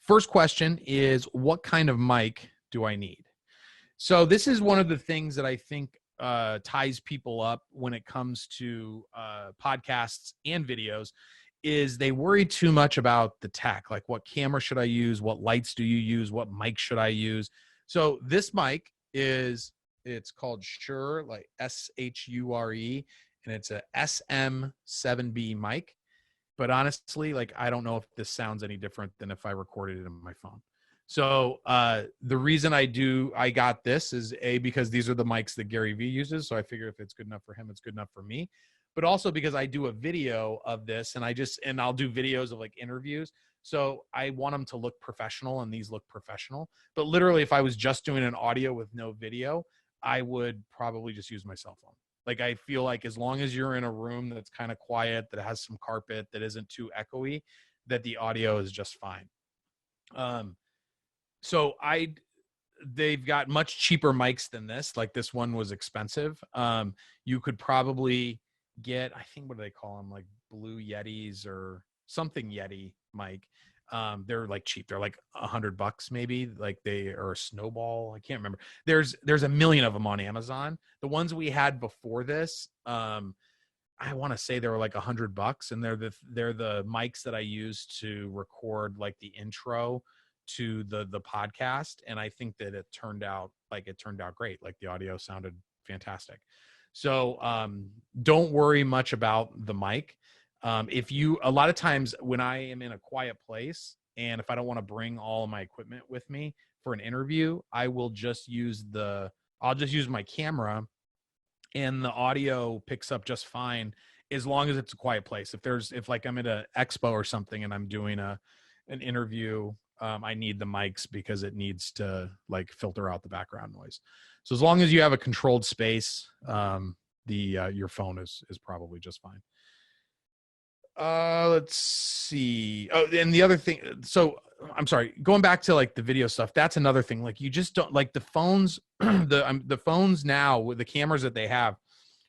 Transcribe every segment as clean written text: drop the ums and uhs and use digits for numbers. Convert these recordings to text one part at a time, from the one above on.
first question is, what kind of mic do I need? So this is one of the things that I think ties people up when it comes to podcasts and videos, is they worry too much about the tech. Like, what camera should I use? What lights do you use? What mic should I use? So this mic it's called Shure, like SHURE, and it's a SM7B mic. But honestly, like, I don't know if this sounds any different than if I recorded it on my phone. So the reason I got this is because these are the mics that Gary Vee uses. So I figure if it's good enough for him, it's good enough for me. But also because I do a video of this, and I'll do videos of like interviews. So I want them to look professional, and these look professional. But literally, if I was just doing an audio with no video, I would probably just use my cell phone. Like, I feel like as long as you're in a room that's kind of quiet, that has some carpet, that isn't too echoey, that the audio is just fine. So they've got much cheaper mics than this. Like, this one was expensive. You could probably get, I think, what do they call them? Like Blue Yetis or something Yeti mic. They're like cheap. They're like $100 maybe. Like, they are a Snowball. I can't remember. There's a million of them on Amazon. The ones we had before this, I want to say they were like $100, and they're the mics that I use to record like the intro to the podcast. And I think that it turned out great. Like, the audio sounded fantastic. So don't worry much about the mic. A lot of times when I am in a quiet place, and if I don't want to bring all of my equipment with me for an interview, I will just use my camera, and the audio picks up just fine as long as it's a quiet place. If like I'm at an expo or something and I'm doing an interview, I need the mics because it needs to like filter out the background noise. So as long as you have a controlled space, your phone is probably just fine. Let's see. Oh, and the other thing, so I'm sorry, going back to like the video stuff, that's another thing. Like, you just don't, like, the phones, the phones now with the cameras that they have,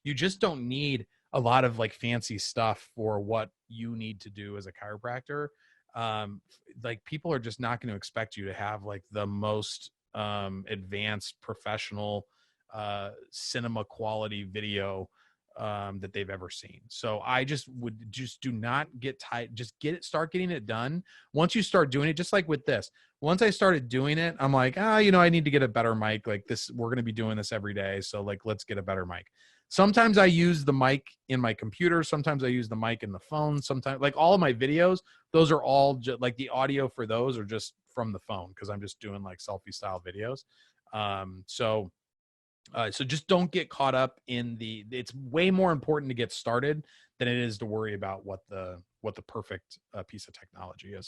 you just don't need a lot of like fancy stuff for what you need to do as a chiropractor. Like, people are just not going to expect you to have like the most advanced professional cinema quality video that they've ever seen. So I would do not get tight. Just start getting it done. Once you start doing it, just like with this, once I started doing it, I'm like, I need to get a better mic. Like this, we're going to be doing this every day. So like, let's get a better mic. Sometimes I use the mic in my computer. Sometimes I use the mic in the phone. Sometimes, like, all of my videos, those are all like the audio for those are just from the phone, because I'm just doing like selfie style videos. So just don't get caught up in it's way more important to get started than it is to worry about what the perfect piece of technology is.